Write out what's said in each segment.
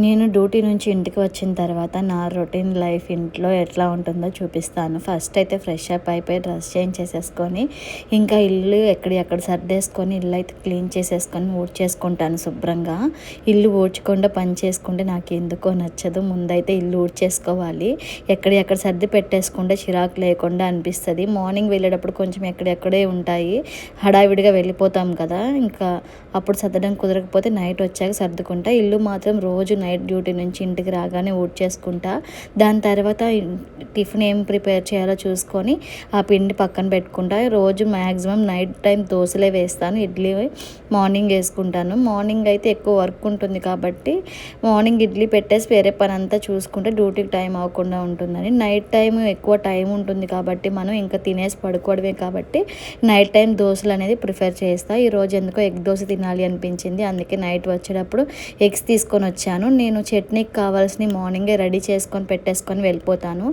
నేను డ్యూటీ నుంచి ఇంటికి వచ్చిన తర్వాత నా రొటీన్ లైఫ్ ఇంట్లో ఎట్లా ఉంటుందో చూపిస్తాను. ఫస్ట్ అయితే ఫ్రెష్ అప్ అయిపోయి డ్రెస్ చేంజ్ చేసేసుకొని ఇంకా ఇల్లు ఎక్కడ సర్దేసుకొని ఇల్లు అయితే క్లీన్ చేసేసుకొని ఊడ్చేసుకుంటాను శుభ్రంగా. ఇల్లు ఊడ్చకుండా పని చేసుకుంటే నాకు ఎందుకో నచ్చదు. ముందైతే ఇల్లు ఊడ్చేసుకోవాలి. ఎక్కడ సర్ది పెట్టేసుకుంటే చిరాకు లేకుండా అనిపిస్తుంది. మార్నింగ్ వెళ్ళేటప్పుడు కొంచెం ఎక్కడెక్కడే ఉంటాయి, హడావిడిగా వెళ్ళిపోతాం కదా, ఇంకా అప్పుడు సర్దడం కుదరకపోతే నైట్ వచ్చాక సర్దుకుంటా. ఇల్లు మాత్రం రోజు నైట్ డ్యూటీ నుంచి ఇంటికి రాగానే ఊడ్చేసుకుంటా. దాని తర్వాత టిఫిన్ ఏం ప్రిపేర్ చేయాలో చూసుకొని ఆ పిండి పక్కన పెట్టుకుంటా. రోజు మ్యాక్సిమం నైట్ టైం దోశలే వేస్తాను, ఇడ్లీ మార్నింగ్ వేసుకుంటాను. మార్నింగ్ అయితే ఎక్కువ వర్క్ ఉంటుంది కాబట్టి మార్నింగ్ ఇడ్లీ పెట్టేసి వేరే పని అంతా చూసుకుంటే డ్యూటీకి టైం అవ్వకుండా ఉంటుందని. నైట్ టైం ఎక్కువ టైం ఉంటుంది కాబట్టి మనం ఇంకా తినేసి పడుకోవడమే కాబట్టి నైట్ టైం దోశలు అనేది ప్రిఫర్ చేస్తాను. ఈరోజు ఎందుకో ఎగ్ దోశ తినాలి అనిపించింది, అందుకే నైట్ వచ్చేటప్పుడు ఎగ్స్ తీసుకొని వచ్చాను. నేను చట్నీకి కావాల్సిన మార్నింగే రెడీ చేసుకొని పెట్టేసుకొని వెళ్ళిపోతాను.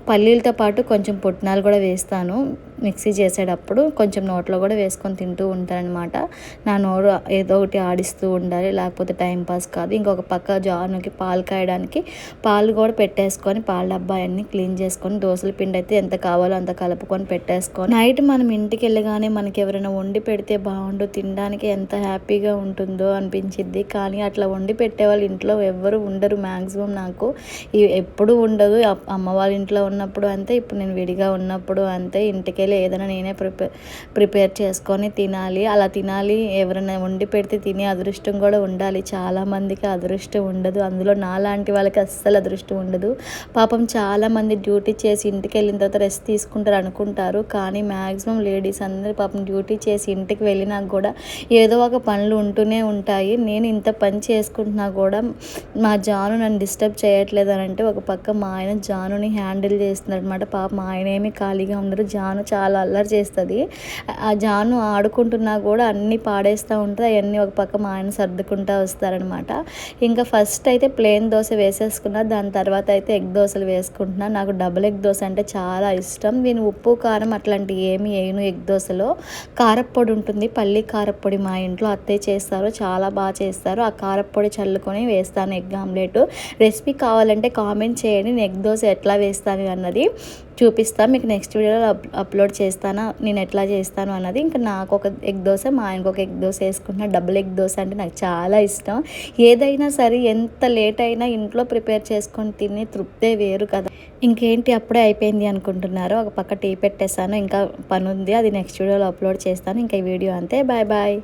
పల్లీలతో పాటు కొంచెం పుట్నాలు కూడా వేస్తాను. మిక్సీ చేసేటప్పుడు కొంచెం నోట్లో కూడా వేసుకొని తింటూ ఉంటానన్నమాట. నా నోరు ఏదో ఒకటి ఆడిస్తూ ఉండాలి, లేకపోతే టైంపాస్ కాదు. ఇంకొక పక్క జానుకి పాలు కాయడానికి పాలు కూడా పెట్టేసుకొని పాల డబ్బా అన్నీ క్లీన్ చేసుకొని దోశల పిండి అయితే ఎంత కావాలో అంత కలుపుకొని పెట్టేసుకొని నైట్ మనం ఇంటికి వెళ్ళగానే మనకి ఎవరైనా వండి పెడితే బాగుండు, తినడానికి ఎంత హ్యాపీగా ఉంటుందో అనిపించిద్ది. కానీ అట్లా వండి పెట్టేవాళ్ళు ఇంట్లో ఎవ్వరు ఉండరు మ్యాక్సిమం. నాకు ఎప్పుడు ఉండదు. అమ్మ వాళ్ళ ఇంట్లో ఉన్నప్పుడు అంతే, ఇప్పుడు నేను విడిగా ఉన్నప్పుడు అంతే. ఇంటికి వెళ్ళి ఏదైనా నేనే ప్రిపేర్ చేసుకొని తినాలి. అలా తినాలి, ఎవరైనా వండి పెడితే తినే అదృష్టం కూడా ఉండాలి. చాలామందికి అదృష్టం ఉండదు, అందులో నాలాంటి వాళ్ళకి అస్సలు అదృష్టం ఉండదు. పాపం చాలామంది డ్యూటీ చేసి ఇంటికి వెళ్ళిన తర్వాత రెస్ట్ తీసుకుంటారు అనుకుంటారు, కానీ మ్యాక్సిమం లేడీస్ అందరూ పాపం డ్యూటీ చేసి ఇంటికి వెళ్ళినా కూడా ఏదో ఒక పనులు ఉంటూనే ఉంటాయి. నేను ఇంత పని చేసుకుంటున్నా కూడా మా జాను నన్ను డిస్టర్బ్ చేయట్లేదు అని అంటే ఒక పక్క మా ఆయన జానుని హ్యాండిల్ చేస్తున్నాడు అనమాట. పాప మా ఆయన ఏమీ ఖాళీగా ఉండరు. జాను చాలా అల్లరి చేస్తుంది. ఆ జాను ఆడుకుంటున్నా కూడా అన్నీ పాడేస్తూ ఉంటుంది. అవన్నీ ఒక పక్క మా ఆయన సర్దుకుంటూ వస్తారనమాట. ఇంకా ఫస్ట్ అయితే ప్లెయిన్ దోశ వేసేసుకున్నా, దాని తర్వాత అయితే ఎగ్ దోశలు వేసుకుంటున్నా. నాకు డబుల్ ఎగ్ దోశ అంటే చాలా ఇష్టం. నేను ఉప్పు కారం అట్లాంటివి ఏమి వేయను. ఎగ్ దోశలో కారప్పొడి ఉంటుంది, పల్లి కారప్పొడి మా ఇంట్లో అత్తయ్య చేస్తారు, చాలా బాగా చేస్తారు. ఆ కారప్పొడి చల్లుకొని వేస్తాను ఎగ్ ఆమ్లెట్. రెసిపీ కావాలంటే కామెంట్ చేయండి, నేను ఎగ్ దోశ ఎట్లా వేస్తాను అన్నది చూపిస్తాను మీకు. నెక్స్ట్ వీడియోలో అప్లోడ్ చేస్తాను నేను ఎట్లా చేస్తాను అన్నది. ఇంకా నాకు ఒక ఎగ్ దోశ, మా ఆయనకు ఒక ఎగ్ దోశ వేసుకుంటున్నా. డబుల్ ఎగ్ దోశ అంటే నాకు చాలా ఇష్టం. ఏదైనా సరే ఎంత లేట్ అయినా ఇంట్లో ప్రిపేర్ చేసుకొని తిని తృప్తే వేరు కదా. ఇంకేంటి అప్పుడే అయిపోయింది అనుకుంటున్నారు, ఒక పక్క టీ పెట్టేస్తాను, ఇంకా పని ఉంది, అది నెక్స్ట్ వీడియోలో అప్లోడ్ చేస్తాను. ఇంకా ఈ వీడియో అంతే, బాయ్ బాయ్.